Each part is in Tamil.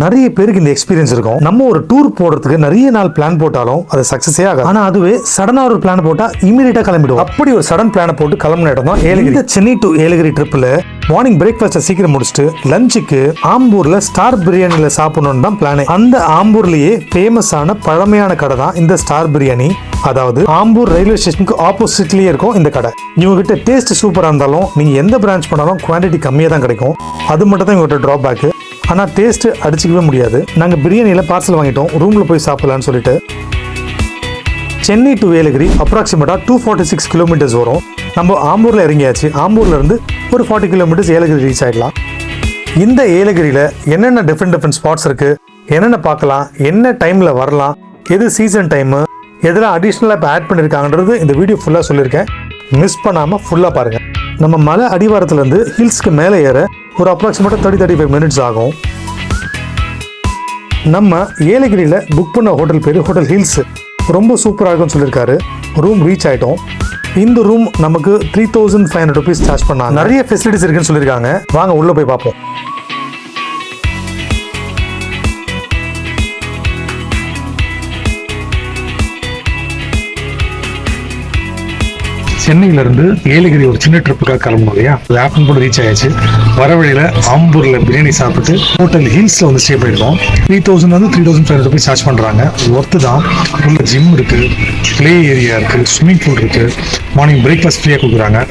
நிறைய பேருக்கு இந்த எக்ஸ்பீரியன்ஸ் இருக்கும். நம்ம ஒரு டூர் போடுறதுக்கு நிறைய நாள் பிளான் போட்டாலும் அது சக்சஸே ஆகாது. ஆனா அதுவே சடனா ஒரு பிளான் போட்டா இமீடியட்டா கிளம்பிடும். அப்படி ஒரு சடன் பிளான் போட்டு கிளம்பின இடம் தான் ஏலகிரி. இந்த சென்னை டு ஏலகிரி ட்ரிப்ல மார்னிங் பிரேக்ஃபாஸ்ட் சீக்கிரம் முடிச்சுட்டு லஞ்சுக்கு ஆம்பூர்ல ஸ்டார் பிரியாணில சாப்பிடணும்னு தான் பிளான். அந்த ஆம்பூர்லயே ஃபேமஸான பழமையான கடை தான் இந்த ஸ்டார் பிரியாணி. அதாவது ஆம்பூர் ரயில்வே ஸ்டேஷனுக்கு ஆப்போசிட்லயே இருக்கும் இந்த கடை. இவங்க கிட்ட டேஸ்ட் சூப்பரா இருந்தாலும் நீங்க எந்த பிரான்ச் பண்ணாலும் குவான்டிட்டி கம்மியா தான் கிடைக்கும். அது மட்டும் தான் இவங்க டிராபேக். ஆனால் டேஸ்ட்டு அடிச்சிக்கவே முடியாது. நாங்கள் பிரியாணியில் பார்சல் வாங்கிட்டோம், ரூமில் போய் சாப்பிடலான்னு சொல்லிட்டு. சென்னை டு ஏலகிரி அப்ராக்சிமேட்டாக 246 கிலோமீட்டர்ஸ் வரும். நம்ம ஆம்பூரில் இறங்கியாச்சு. ஆம்பூர்லேருந்து ஒரு 40 கிலோமீட்டர்ஸ் ஏலகிரி ரீச் ஆகிடலாம். இந்த ஏலகிரியில் என்னென்ன டிஃப்ரெண்ட் ஸ்பாட்ஸ் இருக்குது, என்னென்ன பார்க்கலாம், என்ன டைமில் வரலாம், எது சீசன் டைமு, எதெல்லாம் அடிஷ்னலாக இப்போ ஆட் பண்ணியிருக்காங்கன்றது இந்த வீடியோ ஃபுல்லாக சொல்லியிருக்கேன். மிஸ் பண்ணாமல் ஃபுல்லாக பாருங்கள். நம்ம மலை அடிவாரத்துலேருந்து ஹில்ஸ்க்கு மேலே ஏற ஒரு அப்ராக்சிமேட்டாக 30-35 மினிட்ஸ் ஆகும். நம்ம ஏலகிரியில் புக் பண்ண ஹோட்டல் பேர் ஹோட்டல் ஹில்ஸ். ரொம்ப சூப்பராக இருக்கும்னு சொல்லியிருக்காரு. ரூம் ரீச் ஆகிட்டோம். இந்த ரூம் நமக்கு 3500 ருபீஸ் சார்ஜ் பண்ணாங்க. நிறைய ஃபெசிலிட்டிஸ் இருக்குன்னு சொல்லியிருக்காங்க. வாங்க உள்ளே போய் பார்ப்போம். சென்னையிலேருந்து ஏலகிரி ஒரு சின்ன ட்ரிப்புக்காக கிளம்பணும் இல்லையா. அது ஆஃப்டர்நூன் கூட ரீச் ஆயாச்சு. வர வழியில் ஆம்பூரில் பிரியாணி சாப்பிட்டு ஹோட்டல் ஹில்ஸில் வந்து ஸ்டே பண்ணியிருக்கோம். 3000 3500 ருபீஸ் சார்ஜ் பண்ணுறாங்க. ஒர்த்து தான். உள்ள ஜிம் இருக்குது, ப்ளே ஏரியா இருக்குது, ஸ்விம்மிங் பூல் இருக்குது, மார்னிங் பிரேக்ஃபாஸ்ட் ஃப்ரீயாக கொடுக்குறாங்க.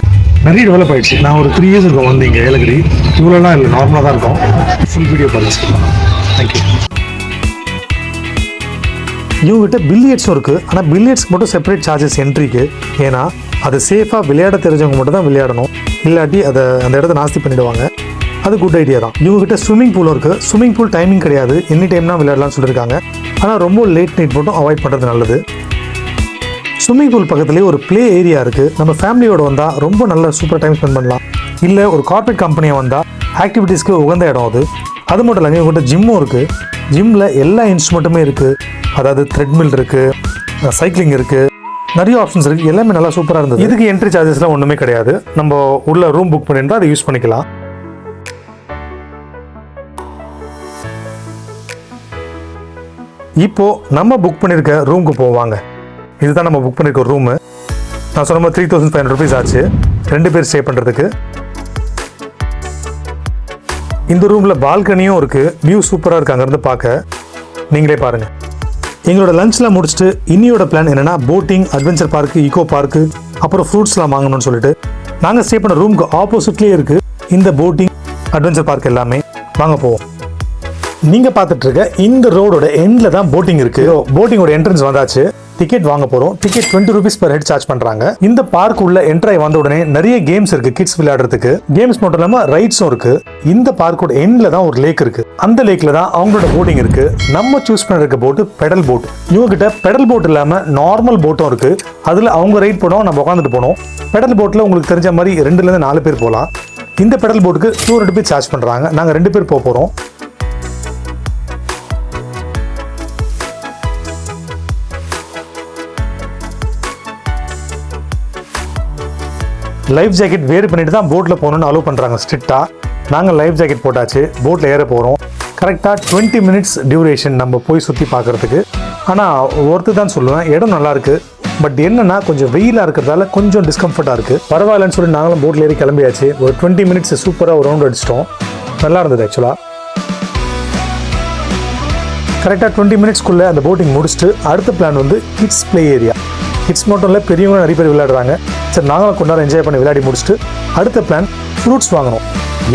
நிறைய டெவலப் ஆயிடுச்சு. நான் ஒரு 3 இயர்ஸ் இருக்கும் வந்து இங்கே ஏலகிரி. இவ்வளோலாம் இல்லை, நார்மலாக தான் இருக்கும். ஃபுல் வீடியோ பாருங்க. தேங்க்யூ. இவங்ககிட்ட பில்லியர்ட்ஸும் இருக்குது. ஆனால் பில்லியர்ட்ஸ்க்கு மட்டும் செப்பரேட் சார்ஜஸ் என்ட்ரிக்கு. ஏன்னா அது சேஃபாக விளையாட தெரிஞ்சவங்க மட்டும் தான் விளையாடணும். இல்லாட்டி அந்த இடத்த நாஸ்தி பண்ணிவிடுவாங்க. அது குட் ஐடியா தான். இவங்ககிட்ட ஸ்விம்மிங் பூலும் இருக்குது. ஸ்விம்மிங் பூல் டைமிங் கிடையாது, எனி டைம்னா விளையாடலாம்னு சொல்லியிருக்காங்க. ஆனால் ரொம்ப லேட் நைட் மட்டும் அவாய்ட் பண்ணுறது நல்லது. ஸ்விம்மிங் பூல் பக்கத்துலேயே ஒரு ப்ளே ஏரியா இருக்குது. நம்ம ஃபேமிலியோடு வந்தால் ரொம்ப நல்ல சூப்பர் டைம் ஸ்பெண்ட் பண்ணலாம். இல்லை ஒரு கார்பரேட் கம்பெனியாக வந்தால் ஆக்டிவிட்டீஸ்க்கு உகந்த இடம் அது. அது மட்டும் இல்லைங்க, இவங்ககிட்ட ஜிம்மும் இருக்குது. ஜிம்மில் எல்லா இன்ஸ்ட்ருமெண்ட்டுமே இருக்குது. அதாவது த்ரெட்மில் இருக்குது, சைக்கிளிங் இருக்குது, நிறைய ஆப்ஷன்ஸ் இருக்குது. எல்லாமே நல்லா சூப்பராக இருந்தது. இதுக்கு என்ட்ரி சார்ஜஸ்லாம் ஒன்றுமே கிடையாது. நம்ம உள்ள ரூம் புக் பண்ணியிருந்தால் அதை யூஸ் பண்ணிக்கலாம். இப்போது நம்ம புக் பண்ணியிருக்க ரூமுக்கு போவாங்க. இதுதான் நம்ம புக் பண்ணியிருக்க ரூமு. நான் சொன்ன மாதிரி 3500 ருபீஸ் ஆச்சு 2 பேர் ஸ்டே பண்ணுறதுக்கு. இந்த ரூமில் பால்கனியும் இருக்குது. வியூ சூப்பராக இருக்குது அங்கேருந்து பார்க்க. நீங்களே பாருங்கள். எங்களோட லஞ்ச்லாம் முடிச்சுட்டு இன்னியோட பிளான் என்னென்னா boating, adventure park, eco park, அப்புறம் ஃப்ரூட்ஸ்லாம் வாங்கணும்னு சொல்லிட்டு நாங்கள் ஸ்டே பண்ண ரூமுக்கு ஆப்போசிட்லேயே இருக்குது இந்த போட்டிங், அட்வென்ச்சர் பார்க் எல்லாமே. வாங்க போவோம். நீங்கள் பார்த்துட்டு இருக்க இந்த ரோடோட எண்டில் தான் போட்டிங் இருக்குது. போட்டிங்கோட என்ட்ரன்ஸ் வந்தாச்சு. டிக்கெட் வாங்க போகிறோம். Ticket 20 rupees per head charge பண்ணுறாங்க. இந்த பார்க் உள்ள என்ட்ராய் வந்த உடனே நிறைய கேம்ஸ் இருக்குது கிட்ஸ் விளையாடுறதுக்கு. கேம்ஸ் மட்டும் இல்லாமல் ரைட்ஸும் இருக்குது. இந்த பார்க்கோட எண்டில் தான் ஒரு லேக் இருக்குது. அந்த லேக்கில் தான் அவங்களோட போட்டிங் இருக்குது. நம்ம சூஸ் பண்ணிருக்க போட்டு பெடல் போட். இவங்ககிட்ட பெடல் போட் இல்லாமல் நார்மல் போட்டும் இருக்குது. அதில் அவங்க ரைட் போனோம், நம்ம உட்காந்துட்டு போனோம். பெடல் போட்டில் உங்களுக்கு தெரிஞ்ச மாதிரி 2லேருந்து 4 பேர் போகலாம். இந்த பெடல் போட்டுக்கு 200 ருபீஸ் சார்ஜ் பண்ணுறாங்க. நாங்கள் 2 பேர் போகிறோம். லைஃப் ஜாக்கெட் வேறு பண்ணிட்டு தான் போட்டில் போகணுன்னு அலோவ் பண்ணுறாங்க ஸ்ட்ரிக்டாக. நாங்கள் லைஃப் ஜாக்கெட் போட்டாச்சு. போட்டில் ஏற போகிறோம். கரெக்டாக 20 மினிட்ஸ் டியூரேஷன் நம்ம போய் சுற்றி பார்க்குறதுக்கு. ஆனால் ஒருத்து தான் சொல்லுவேன், இடம் நல்லாயிருக்கு. பட் என்னென்னா கொஞ்சம் வெயிலாக இருக்கிறதால கொஞ்சம் டிஸ்கம்ஃபர்ட்டாக இருக்குது. பரவாயில்லன்னு சொல்லி நாங்களும் போட்டில் ஏறி கிளம்பியாச்சு. ஒரு 20 மினிட்ஸ் சூப்பராக ஒரு ரவுண்ட் அடிச்சிட்டோம். நல்லா இருந்தது ஆக்சுவலாக. கரெக்டாக 20 மினிட்ஸ்க்குள்ளே அந்த போட்டிங் முடிச்சுட்டு அடுத்த பிளான் வந்து கிட்ஸ் ப்ளே ஏரியா. கிட்ஸ் மட்டும் இல்லை, பெரியவங்க நிறைய பேர் விளையாடுறாங்க. சரி, நாங்களும் கொண்டாட என்ஜாய் பண்ணி விளையாடி முடிச்சுட்டு அடுத்த பிளான் ஃப்ரூட்ஸ் வாங்கணும்.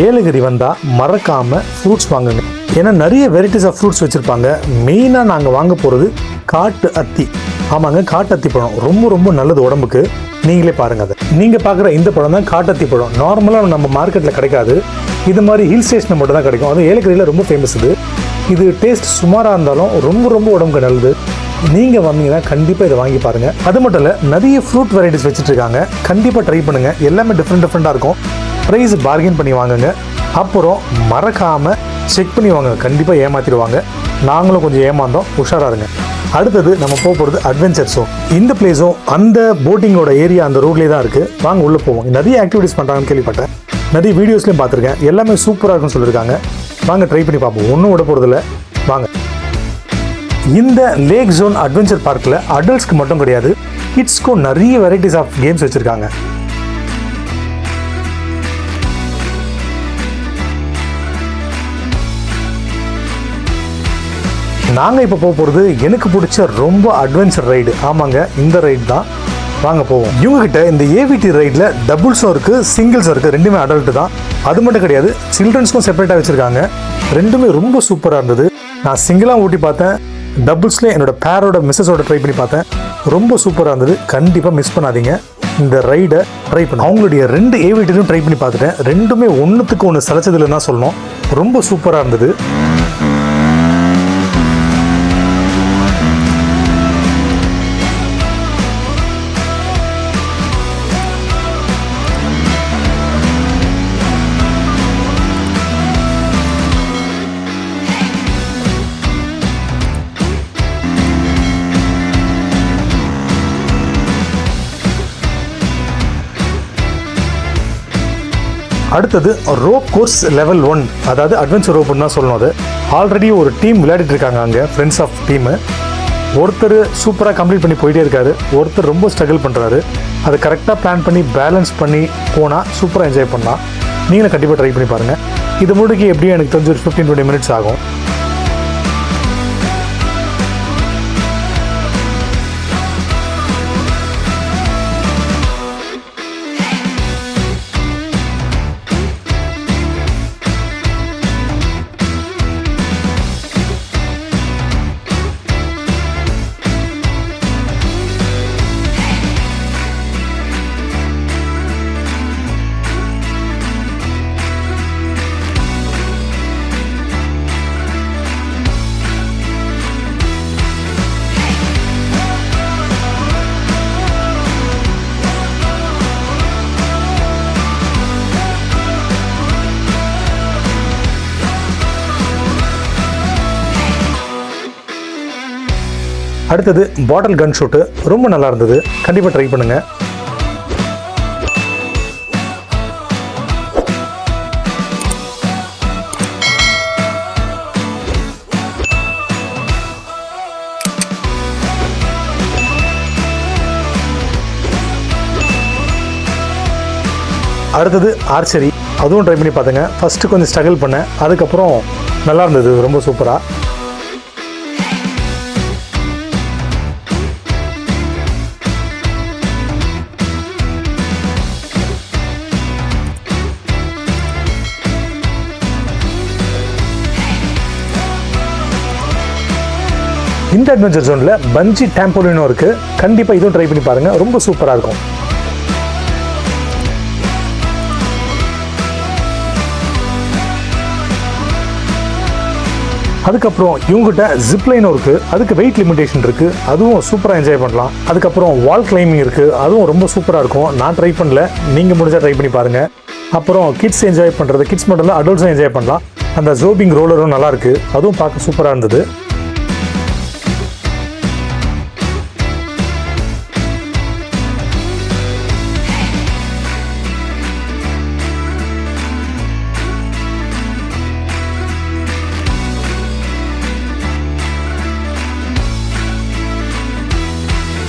ஏலகிரி வந்தால் மறக்காமல் ஃப்ரூட்ஸ் வாங்குங்க. ஏன்னா நிறைய வெரைட்டிஸ் ஆஃப் ஃப்ரூட்ஸ் வச்சுருப்பாங்க. மெயினாக நாங்கள் வாங்க போகிறது காட்டு அத்தி. ஆமாங்க, காட்டு அத்தி பழம் ரொம்ப ரொம்ப நல்லது உடம்புக்கு. நீங்களே பாருங்கள். அதை நீங்கள் பார்க்குற இந்த பழம் தான் காட்டத்தி பழம். நார்மலாக நம்ம மார்க்கெட்டில் கிடைக்காது. இது மாதிரி ஹில் ஸ்டேஷனில் மட்டும் தான் கிடைக்கும். அது ஏலகிரியில் ரொம்ப ஃபேமஸ். இது டேஸ்ட் சுமாராக இருந்தாலும் ரொம்ப ரொம்ப உடம்புக்கு நல்லது. நீங்கள் வந்தீங்கன்னா கண்டிப்பாக இதை வாங்கி பாருங்கள். அது மட்டும் இல்லை, நிறைய ஃப்ரூட் வெரைட்டிஸ் வச்சுட்ருக்காங்க. கண்டிப்பாக ட்ரை பண்ணுங்கள். எல்லாமே டிஃப்ரெண்ட்டாக இருக்கும். ப்ரைஸ் பார்கெயின் பண்ணி வாங்குங்க. அப்புறம் மறக்காமல் செக் பண்ணி வாங்க. கண்டிப்பாக ஏமாற்றிடுவாங்க. நாங்களும் கொஞ்சம் ஏமாந்தோம், உஷாராக இருங்க. அடுத்தது நம்ம போகிறது அட்வென்ச்சர் ஷோ. இந்த பிளேஸும் அந்த போட்டிங்கோட ஏரியா அந்த ரோட்லேயே தான் இருக்குது. வாங்க உள்ளே போவோம். நிறைய ஆக்டிவிட்டிஸ் பண்ணுறாங்கன்னு கேள்விப்பட்டேன். நிறைய வீடியோஸ்லையும் பார்த்துருக்கேன். எல்லாமே சூப்பராக இருக்குன்னு சொல்லியிருக்காங்க. வாங்க ட்ரை பண்ணி பார்ப்போம். ஒன்றும் விட போகிறதில்ல, வாங்க. இந்த லேக் ஜோன் அட்வென்ச்சர் பார்க்கில் அடல்ட்ஸ்க்கு மட்டும் கிடையாது, கிட்ஸ்க்கும் நிறைய வெரைட்டிஸ் ஆஃப் கேம்ஸ் வச்சுருக்காங்க. நாங்கள் இப்போ போக போகிறது எனக்கு பிடிச்ச ரொம்ப அட்வென்ச்சர் ரைடு. ஆமாங்க, இந்த ரைடு தான். வாங்க போவோம். இவங்ககிட்ட இந்த ஏவிடி ரைடில் டபுள்ஸும் இருக்குது, சிங்கிள்ஸும் இருக்குது. ரெண்டுமே அடல்ட்டு தான். அது மட்டும் கிடையாது, சில்ட்ரன்ஸ்க்கும் செப்பரேட்டாக வச்சுருக்காங்க. ரெண்டுமே ரொம்ப சூப்பராக இருந்தது. நான் சிங்கிளாக ஓட்டி பார்த்தேன், டபுள்ஸில் என்னோட பேரோட மிஸ்ஸஸோட ட்ரை பண்ணி பார்த்தேன். ரொம்ப சூப்பராக இருந்தது. கண்டிப்பாக மிஸ் பண்ணாதீங்க, இந்த ரைடை ட்ரை பண்ண. அவங்களுடைய 2 ஏவிடிலும் ட்ரை பண்ணி பார்த்துட்டேன். ரெண்டுமே ஒன்றுத்துக்கு ஒன்று சளைச்சதில்லைன்னு தான் சொல்லணும். ரொம்ப சூப்பராக இருந்தது. அடுத்தது ரோப் கோர்ஸ் லெவல் 1, அதாவது அட்வென்ச்சர் ரோப்னு தான் சொல்லணும். அது ஆல்ரெடி ஒரு டீம் விளையாடிட்டு இருக்காங்க அங்கே, ஃப்ரெண்ட்ஸ் ஆஃப் டீமு. ஒருத்தர் சூப்பராக கம்ப்ளீட் பண்ணி போயிட்டே இருக்காரு, ஒருத்தர் ரொம்ப ஸ்ட்ரகிள் பண்ணுறாரு. அதை கரெக்டாக பிளான் பண்ணி பேலன்ஸ் பண்ணி போனால் சூப்பராக என்ஜாய் பண்ணலாம். நீங்களும் கண்டிப்பாக ட்ரை பண்ணி பாருங்கள். இது முடிக்க எப்படியும் எனக்கு தெரிஞ்சு ஒரு 15-20 மினிட்ஸ் ஆகும். அடுத்தது பாட்டில் கன் ஷூட்டு, ரொம்ப நல்லா இருந்தது. கண்டிப்பாக ட்ரை பண்ணுங்கள். அடுத்தது ஆர்ச்சரி, அதுவும் ட்ரை பண்ணி பார்த்துங்க. ஃபஸ்ட்டு கொஞ்சம் ஸ்ட்ரகிள் பண்ணேன், அதுக்கப்புறம் நல்லா இருந்தது, ரொம்ப சூப்பராக. இந்த அட்வென்ச்சர் ஜோனில் பஞ்சி டேம்போலினும் இருக்குது. கண்டிப்பாக இதுவும் ட்ரை பண்ணி பாருங்கள், ரொம்ப சூப்பராக இருக்கும். அதுக்கப்புறம் இவங்ககிட்ட ஜிப்லைனும் இருக்குது, அதுக்கு வெயிட் லிமிடேஷன் இருக்குது, அதுவும் சூப்பராக என்ஜாய் பண்ணலாம். அதுக்கப்புறம் வால் கிளைம்பிங் இருக்குது, அதுவும் ரொம்ப சூப்பராக இருக்கும். நான் ட்ரை பண்ணல, நீங்கள் முடிஞ்சால் ட்ரை பண்ணி பாருங்கள். அப்புறம் கிட்ஸ் என்ஜாய் பண்ணுறது, கிட்ஸ் மட்டும் இல்லை அடல்ட்ஸும் என்ஜாய் பண்ணலாம். அந்த ஜோபிங் ரோலரும் நல்லாயிருக்கு, அதுவும் பார்க்க சூப்பராக இருந்தது.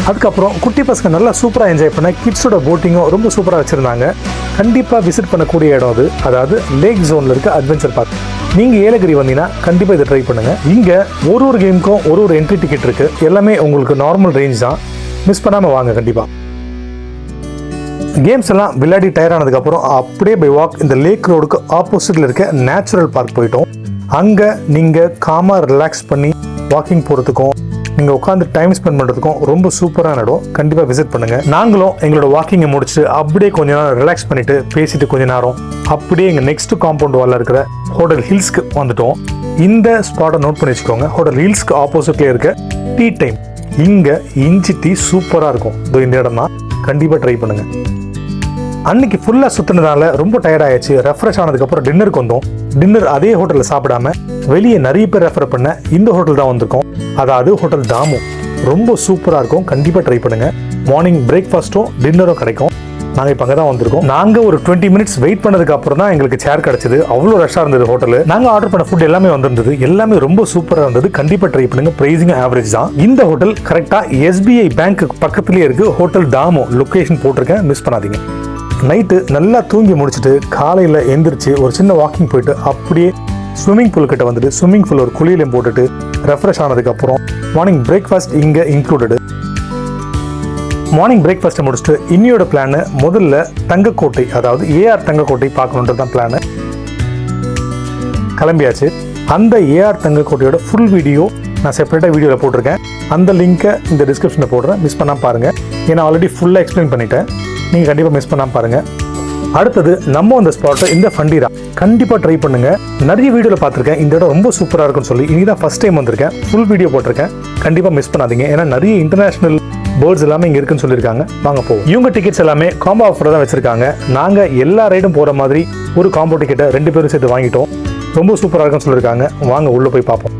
அதுக்கப்புறம் குட்டி பசங்க நல்லா சூப்பராக என்ஜாய் பண்ண கிட்ஸோட போட்டிங்கும் ரொம்ப சூப்பராக வச்சுருந்தாங்க. கண்டிப்பாக விசிட் பண்ணக்கூடிய இடம் அது, அதாவது லேக் ஜோனில் இருக்க அட்வென்ச்சர் பார்க். நீங்கள் ஏலகிரி வந்தீங்கன்னா கண்டிப்பாக இதை ட்ரை பண்ணுங்கள். இங்கே ஒரு கேமுக்கும் ஒரு என்ட்ரி டிக்கெட் இருக்குது. எல்லாமே உங்களுக்கு நார்மல் ரேஞ்ச் தான், மிஸ் பண்ணாமல் வாங்க. கண்டிப்பாக கேம்ஸ் எல்லாம் விளையாடி டயர் ஆனதுக்கப்புறம் அப்படியே பை வாக் இந்த லேக் ரோடுக்கு ஆப்போசிட்டில் இருக்க நேச்சுரல் பார்க் போயிட்டோம். அங்கே நீங்கள் காமாக ரிலாக்ஸ் பண்ணி வாக்கிங் போகிறதுக்கும் நீங்கள் உட்காந்து டைம் ஸ்பெண்ட் பண்ணுறதுக்கும் ரொம்ப சூப்பரான இடம். கண்டிப்பாக விசிட் பண்ணுங்கள். நாங்களும் எங்களோட வாக்கிங்கை முடிச்சுட்டு அப்படியே கொஞ்ச நேரம் ரிலாக்ஸ் பண்ணிவிட்டு பேசிட்டு கொஞ்ச நேரம் அப்படியே எங்கள் நெக்ஸ்ட் காம்பவுண்ட் வாலில் இருக்கிற ஹோட்டல் ஹில்ஸ்க்கு வந்துட்டோம். இந்த ஸ்பாட்டை நோட் பண்ணி வச்சுக்கோங்க. ஹோட்டல் ஹில்ஸ்க்கு ஆப்போசிட்லேயே இருக்க டீ டைம். இங்கே இஞ்சி டீ சூப்பராக இருக்கும். இந்த இடம் தான், கண்டிப்பாக ட்ரை பண்ணுங்கள். அன்னைக்கு ஃபுல்லாக சுற்றினதால ரொம்ப டயர்ட் ஆயிடுச்சு. ரெஃப்ரெஷ் ஆனதுக்கப்புறம் டின்னருக்கு வந்தோம். டின்னர் அதே ஹோட்டலில் சாப்பிடாம வெளியே நிறைய பேர் ரெஃபர் பண்ண இந்த ஹோட்டல் தான் வந்திருக்கோம். அதாவது ஹோட்டல் தாமு. ரொம்ப சூப்பராக இருக்கும், கண்டிப்பாக ட்ரை பண்ணுங்கள். மார்னிங் பிரேக்ஃபாஸ்ட்டும் டின்னரும் கிடைக்கும். நாங்கள் இப்போ அங்கே தான் வந்திருக்கோம். நாங்கள் ஒரு 20 மினிட்ஸ் வெயிட் பண்ணதுக்கு அப்புறம் தான் எங்களுக்கு சேர் கிடைச்சது. அவ்வளோ ரஷ்ஷாக இருந்தது ஹோட்டல். நாங்கள் ஆர்டர் பண்ண ஃபுட் எல்லாமே வந்திருந்தது. எல்லாமே ரொம்ப சூப்பராக இருந்தது. கண்டிப்பாக ட்ரை பண்ணுங்க. பிரைசிங் ஆவரேஜ் தான். இந்த ஹோட்டல் கரெக்டாக SBI பேங்க் பக்கத்துலேயே இருக்கு. ஹோட்டல் டாமோ லொகேஷன் போட்டிருக்கேன், மிஸ் பண்ணாதீங்க. நைட்டு நல்லா தூங்கி முடிச்சுட்டு காலையில் எந்திரிச்சு ஒரு சின்ன வாக்கிங் போயிட்டு அப்படியே ஸ்விம்மிங் பூல் கிட்ட வந்துட்டு ஸ்விம்மிங் பூல் ஒரு குளியலையும் போட்டுட்டு ரெஃப்ரெஷ் ஆனதுக்கப்புறம் மார்னிங் பிரேக்ஃபாஸ்ட் இங்கே இன்க்ளூடடு. மார்னிங் பிரேக்ஃபாஸ்ட்டை முடிச்சுட்டு இன்னையோட பிளான் முதல்ல தங்கக்கோட்டை, அதாவது AR தங்கக்கோட்டை பார்க்கணுன்றது தான் பிளான். கிளம்பியாச்சு. அந்த AR தங்கக்கோட்டையோட ஃபுல் வீடியோ நான் செப்பரேட்டாக வீடியோவில் போட்டிருக்கேன். அந்த லிங்க்கை இந்த டிஸ்கிரிப்ஷனில் போடுறேன், மிஸ் பண்ணாமல் பாருங்கள். ஏன்னா ஆல்ரெடி ஃபுல்லாக எக்ஸ்பிளைன் பண்ணிட்டேன், நீங்கள் கண்டிப்பாக மிஸ் பண்ணாமல் பாருங்கள். அடுத்தது நம்ம அந்த ஸ்பாட்டை இந்த ஃபண்டீரா கண்டிப்பாக ட்ரை பண்ணுங்கள். நிறைய வீடியோவில் பார்த்துருக்கேன், இந்த இடம் ரொம்ப சூப்பராக இருக்குன்னு சொல்லி. இனி தான் ஃபஸ்ட் டைம் வந்திருக்கேன், ஃபுல் வீடியோ போட்டிருக்கேன், கண்டிப்பாக மிஸ் பண்ணாதீங்க. ஏன்னா நிறைய இன்டர்நேஷனல் பேர்ட்ஸ் எல்லாமே இங்கே இருக்குன்னு சொல்லியிருக்காங்க. வாங்க போவோம். இவங்க டிக்கெட்ஸ் எல்லாமே காம்போ ஆஃபர் தான் வச்சிருக்காங்க. நாங்கள் எல்லா ரைடும் போகிற மாதிரி ஒரு காம்போ டிக்கெட்டை 2 பேரும் சேர்த்து வாங்கிட்டோம். ரொம்ப சூப்பராக இருக்குன்னு சொல்லியிருக்காங்க. வாங்க உள்ளே போய் பார்ப்போம்.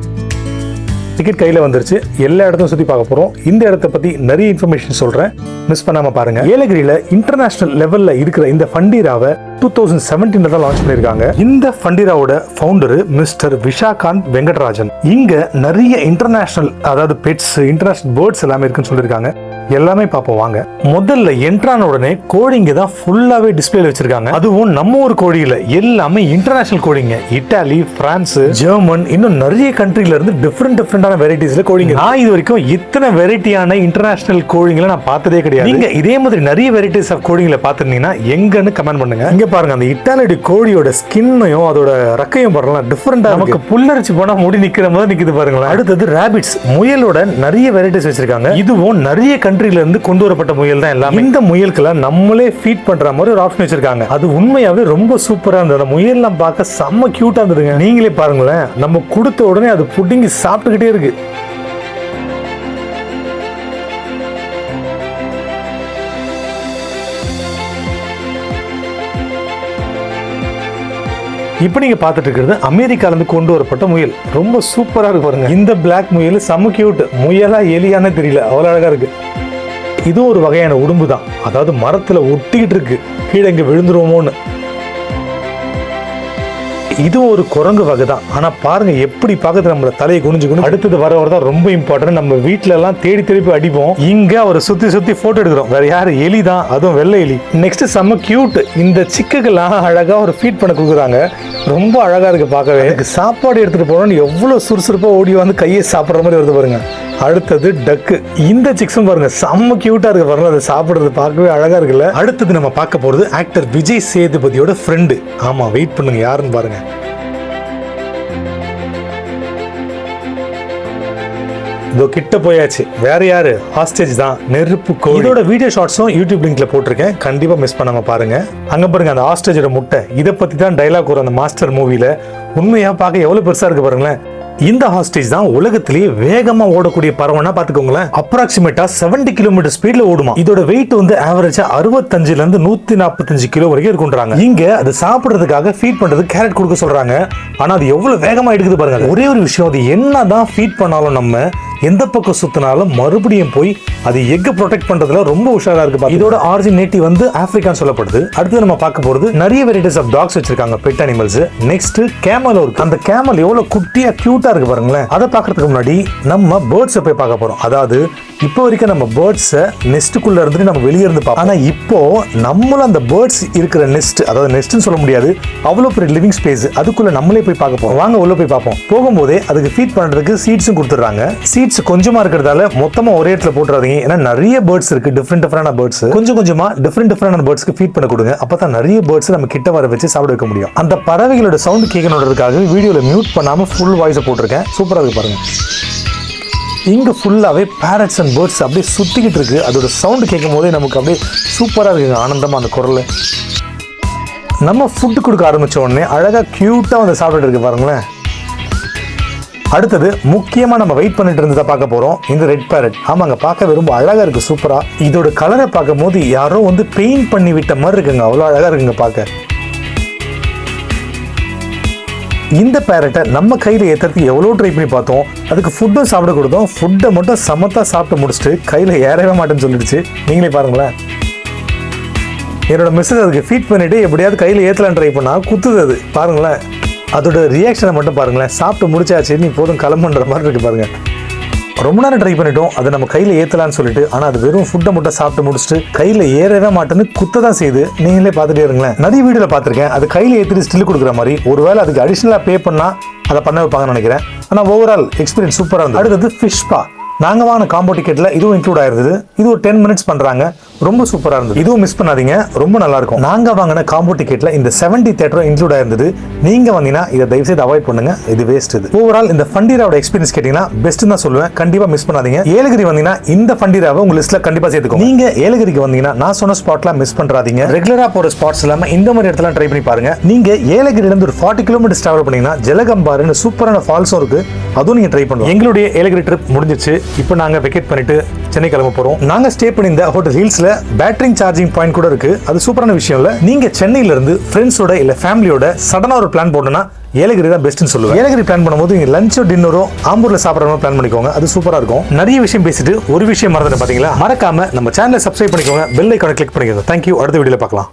டிக்கெட் கையில் வந்துருச்சு. எல்லா இடத்தையும் சுற்றி பார்க்க போகிறோம். இந்த இடத்த பற்றி நிறைய இன்ஃபர்மேஷன் சொல்கிறேன், மிஸ் பண்ணாமல் பாருங்கள். ஏலகிரியில் இன்டர்நேஷனல் லெவலில் இருக்கிற இந்த ஃபண்டீராவை 2017 தான் லான்ச் பண்ணியிருக்காங்க. இந்த ஃபண்டீராவோட ஃபவுண்டர் மிஸ்டர் விஷாகாந்த் வெங்கடராஜன். இங்கே நிறைய இன்டர்நேஷனல், அதாவது பெட்ஸ், இன்டர்நேஷனல் பேர்ட்ஸ் எல்லாமே இருக்குன்னு சொல்லியிருக்காங்க. எல்லாமே பார்ப்போம் வாங்க. முதல்ல என்ட்ரான உடனே கோழிங்க தான் ஃபுல்லாவே டிஸ்பிளேல வச்சிருக்காங்க. அதுவும் நம்ம ஒரு கோழியில எல்லாமே இன்டர்நேஷனல் கோழிங்க. இட்டாலி, பிரான்ஸ், ஜெர்மன், இன்னும் நிறைய கண்ட்ரில இருந்து டிஃப்ரெண்டான வெரைட்டிஸ்ல கோழிங்க. நான் இது வரைக்கும் இத்தனை வெரைட்டியான இன்டர்நேஷனல் கோழிங்களை நான் பார்த்ததே கிடையாது. நீங்க இதே மாதிரி நிறைய வெரைட்டிஸ் ஆஃப் கோழிங்களை பார்த்துருந்தீங்கன்னா எங்கன்னு கமெண்ட் பண்ணுங்க. இங்க பாருங்க, அந்த இட்டாலியோட கோழியோட ஸ்கின்னையும் அதோட ரக்கையும் பாருங்க, டிஃப்ரெண்டா நமக்கு புல்லரிச்சு போனா முடி நிக்கிற மாதிரி நிக்குது பாருங்களேன். அடுத்தது ராபிட்ஸ், முயலோட நிறைய வெரைட்டிஸ் வச்சிருக்காங்க. இதுவும் நிறைய கண்ட்ரில இருந்து கொண்டு வரப்பட்ட முயல் தான் எல்லாம். இந்த முயல்களை நம்மளே ஃபீட் பண்ற மாதிரி ஒரு ஆப்ஷன் வச்சிருக்காங்க. அது உண்மையாவே ரொம்ப சூப்பரா இருந்தது. அந்த முயல்லாம் பார்க்க செம்ம கியூட்டா இருந்ததுங்க. நீங்களே பாருங்களேன், நம்ம கொடுத்த உடனே அது புடிங்கி சாப்பிட்டுக்கிட்டே இருக்கு. இப்போ நீங்க பார்த்துட்டு இருக்கிறது அமெரிக்கால இருந்து கொண்டு வரப்பட்ட முயல். ரொம்ப சூப்பரா இருக்கு பாருங்க. இந்த பிளாக் முயல் செம்ம கியூட். முயலா எலியானே தெரியல, அவ்வளவு அழகா இருக்கு. இதுவும் ஒரு வகையான உடும்பு தான், அதாவது மரத்துல ஒட்டிக்கிட்டு இருக்கு, கீழே இங்க விழுந்துருவோமோன்னு. இதுவும் ஒரு குரங்கு வகை தான். ஆனா பாருங்க எப்படி பார்க்குது, நம்மள தலையை குனிஞ்சு. அடுத்தது வரவர் தான் ரொம்ப இம்பார்ட்டன்ட். நம்ம வீட்டுல எல்லாம் தேடி திருப்பி அடிப்போம். இங்க அவர் சுத்தி போட்டோ எடுக்கிறோம். வேற யாரு? எலி தான், அதுவும் வெள்ளை எலி. நெக்ஸ்ட் செம்ம கியூட். இந்த சிக்குக்கெல்லாம் அழகா ஒரு ஃபீட் பண்ண கொடுக்குறாங்க. ரொம்ப அழகா இருக்கு பார்க்கவே. சாப்பாடு எடுத்துட்டு போனோம்னு எவ்வளவு சுறுசுறுப்பா ஓடி வந்து கையை சாப்பிட்ற மாதிரி வருது பாருங்க. அடுத்தது டக்கு. இந்த சிக்ஸும் பாருங்க செம்ம கியூட்டா இருக்கு பாருங்க. அதை சாப்பிடுறது பார்க்கவே அழகா இருக்குல்ல. அடுத்தது நம்ம பார்க்க போறது ஆக்டர் விஜய் சேதுபதியோட ஃப்ரெண்டு. ஆமா, வெயிட் பண்ணுங்க, யாருன்னு பாருங்க. இதோ கிட்ட போயாச்சு. வேற யாரு? ஹாஸ்டேஜ் தான், நெருப்பு கோழி. இதோட வீடியோ ஷார்ட்ஸும் யூடியூப் லிங்க்ல போட்டிருக்கேன், கண்டிப்பா மிஸ் பண்ணாம பாருங்க. அங்க பாருங்க, அந்த ஹாஸ்டேஜோட முட்டை. இதை பத்தி தான் டைலாக் வரும் அந்த மாஸ்டர் மூவில. உண்மையா பார்க்க எவ்வளவு பெருசா இருக்கு பாருங்களேன். இந்த ஹாஸ்டேஜ் தான் உலகத்திலேயே வேகமா ஓடக்கூடிய பறவைனா பாத்துக்கோங்களேன். அப்ராக்சிமேட்டா 70 கிலோமீட்டர் ஸ்பீட்ல ஓடுமா. இதோட வெயிட் வந்து ஆவரேஜா 65 ல இருந்து 145 கிலோ வரைக்கும் இருக்குன்றாங்க. இங்க அது சாப்பிடுறதுக்காக ஃபீட் பண்றது கேரட் கொடுக்க சொல்றாங்க. ஆனா அது எவ்வளவு வேகமா எடுக்குது பாருங்க. ஒரே ஒரு விஷயம், அது என்னதான் ஃபீட் பண்ணாலும் நம்ம எந்த பக்கம் சுத்தினாலும் மறுபடியும் போய் அது எக் ப்ரொடெக்ட் பண்றதுல ரொம்ப உஷாரா இருக்கு. இதோட ஆரிஜின் நேட்டிவ் வந்து ஆப்பிரிக்கான்னு சொல்லப்படுது. அடுத்து நம்ம பார்க்க போறது நிறைய வெரைட்டிஸ் ஆஃப் டாக்ஸ் வச்சிருக்காங்க, பெட் அனிமல்ஸ். நெக்ஸ்ட் கேமல் இருக்கு. அந்த கேமல் எவ்வளவு குட்டியா கியூட்டா இருக்கு பாருங்களேன். அதை பார்க்கறதுக்கு முன்னாடி நம்ம பேர்ட்ஸை போய் பார்க்க போறோம். அதாவது இப்போ வரைக்கும் நம்ம பேர்ட்ஸை நெஸ்ட்டுக்குள்ள இருந்து நம்ம வெளியே இருந்து பார்ப்போம். ஆனா இப்போ நம்மளும் அந்த பேர்ட்ஸ் இருக்கிற நெஸ்ட், அதாவது நெஸ்ட்னு சொல்ல முடியாது, அவ்வளவு பெரிய லிவிங் ஸ்பேஸ், அதுக்குள்ள நம்மளே போய் பார்க்க போறோம். வாங்க உள்ள போய் பார்ப்போம். போகும்போதே அதுக்கு ஃபீட் பண்றதுக்கு சீட்ஸும் கொடுத்துறாங்க. சீட்ஸ் கொஞ்சமா இருக்கிறதால மொத்தமா ஒரே இடத்துல போட்டுறாதீங்க. ஏன்னா நிறைய பேர்ட்ஸ் இருக்கு, டிஃப்ரெண்டான பேர்ட்ஸ். கொஞ்சமா டிஃப்ரெண்டான பேர்ட்ஸ்க்கு ஃபீட் பண்ண கொடுங்க. அப்பதான் நிறைய பேர்ட்ஸ் நம்ம கிட்ட வர வச்சு சாப்பிட வைக்க முடியும். அந்த பறவைகளோட சவுண்ட் கேட்கணுன்றதுக்காக வீடியோல மியூட் பண்ணாம ஃபுல் வாய்ஸ் போட்டிருக்கேன். சூப்பரா இருக்கு பாருங்க. இங்க ஃபுல்லாவே பேரட்ஸ் அண்ட் பேர்ட்ஸ் அப்படியே சுத்திக்கிட்டு இருக்கு. அதோட சவுண்ட் கேட்கும் போதே நமக்கு அப்படியே சூப்பரா இருக்குங்க, ஆனந்தமா அந்த குரல். நம்ம ஃபுட் கொடுக்க ஆரம்பிச்ச உடனே அழகா கியூட்டா வந்து சாப்பிட்டு இருக்கு பாருங்களேன். அடுத்தது முக்கியமா நம்ம வெயிட் பண்ணிட்டு இருந்ததை பார்க்க போறோம். இந்த ரெட் பேரட். ஆமாங்க, பார்க்க ரொம்ப அழகா இருக்கு, சூப்பரா. இதோட கலரை பார்க்கும் போது யாரோ வந்து பெயிண்ட் பண்ணி விட்ட மாதிரி இருக்குங்க, அவ்வளோ அழகா இருக்குங்க பார்க்க. இந்த பேரட்டை நம்ம கையில் ஏற்றுறதுக்கு எவ்வளோ ட்ரை பண்ணி பார்த்தோம். அதுக்கு ஃபுட்டும் சாப்பிட கொடுத்தோம். ஃபுட்டை மட்டும் சமத்தா சாப்பிட்டு முடிச்சுட்டு கையில் ஏறவே மாட்டேன்னு சொல்லிடுச்சு. நீங்களே பாருங்களேன். என்னோட மிஸ்ஸஸ் அதுக்கு ஃபீட் பண்ணிட்டு எப்படியாவது கையில் ஏற்றலான்னு ட்ரை பண்ணா குத்துது. அது பாருங்களேன், அதோட ரியாக்ஷனை மட்டும் பாருங்களேன். சாப்பிட்டு முடிச்சாச்சு, நீ போதும் கிளம்புன்ற மாதிரி இருக்கு பாருங்க. ரொம்ப நேரம் ட்ரை பண்ணிட்டோம் அதை நம்ம கையில் ஏற்றலான்னு சொல்லிட்டு. ஆனால் அது வெறும் ஃபுட்டை மட்டும் சாப்பிட்டு முடிச்சுட்டு கையில் ஏறவே மாட்டேன்னு குத்த தான் செய்யுது. நீங்களே பார்த்துட்டே இருங்களேன். நிறைய வீடியோவில் பார்த்துருக்கேன் அது கையில் ஏற்றிட்டு ஸ்டில் கொடுக்குற மாதிரி. ஒருவேளை அதுக்கு அடிஷ்னலாக பே பண்ணால் அதை பண்ண வைப்பாங்கன்னு நினைக்கிறேன். ஆனால் ஓவரால் எக்ஸ்பீரியன்ஸ் சூப்பராக இருந்தது. அடுத்தது ஃபிஷ் பா. நாங்கள் வாங்கின காம்போ டிக்கெட்டில் இதுவும் இன்க்ளூட் ஆயிருந்தது. இது ஒரு 10 மினிட்ஸ் பண்ணுறாங்க, ரொம்ப சூப்பராக இருந்தது. இதுவும் மிஸ் பண்ணாதீங்க, ரொம்ப நல்லா இருக்கும். நாங்கள் வாங்கின காம்போ டிக்கெட்டில் இந்த 70 தேட்டரும் இன்க்ளூட் ஆயிருந்தது. நீங்கள் வந்தீங்கன்னா இதை தயவுசெய்து அவாய்ட் பண்ணுங்க, இது வேஸ்ட். இது ஓவரால் இந்த ஃபண்டீராவோட எக்ஸ்பீரியன்ஸ் கேட்டீங்கன்னா பெஸ்ட் தான் சொல்லுவேன். கண்டிப்பாக மிஸ் பண்ணாதீங்க. ஏலகிரி வந்தீங்கன்னா இந்த ஃபண்டீராவை உங்க லிஸ்ட்ல கண்டிப்பாக சேர்த்துக்கோங்க. நீங்க ஏலகிரிக்கு வந்தீங்கன்னா நான் சொன்ன ஸ்பாட்லாம் மிஸ் பண்றாதீங்க. ரெகுலரா போற ஸ்பாட்ஸ் இல்லாம இந்த மாதிரி இடத்துல ட்ரை பண்ணி பாருங்க. நீங்க ஏலகிரில இருந்து ஒரு 40 கிலோமீட்டர் டிராவல் பண்ணீங்கன்னா ஜலகம்பாருன்னு சூப்பரான ஃபால்ஸும் இருக்கு, அதுவும் நீங்க ட்ரை பண்ணுங்க. எங்களுடைய ஏலகிரி ட்ரிப் முடிஞ்சிச்சு. இப்போ நாங்க வெக்கேட் பண்ணிட்டு சென்னை கிளம்ப போறோம். நாங்க ஸ்டே பண்ணியிருந்த ஹோட்டல் ஹில்ஸ்ல பேட்டரி சார்ஜிங் பாயிண்ட் கூட இருக்கு. அது சூப்பரான விஷயம் இல்ல. நீங்க சென்னையில இருந்து ஃப்ரெண்ட்ஸோட இல்ல ஃபேமிலியோட சடனா ஒரு பிளான் போடணும்னா ஏலகிரி தான் பெஸ்ட்னு சொல்லுவேன். ஏலகிரி பிளான் பண்ணும்போது நீங்க லஞ்சோ டின்னரோ ஆம்பூர்ல சாப்பிட்ற மாதிரி பிளான் பண்ணிக்கோங்க, அது சூப்பரா இருக்கும். நிறைய விஷயம் பேசிட்டு ஒரு விஷயம் மறந்துட்டு பாத்தீங்களா, மறக்காம நம்ம சேனலை சப்ஸ்கிரைப் பண்ணிக்கோங்க, பெல் ஐகானை கிளிக் பண்ணிக்கோங்க. தேங்க்யூ. அடுத்த வீடியோல பார்க்கலாம்.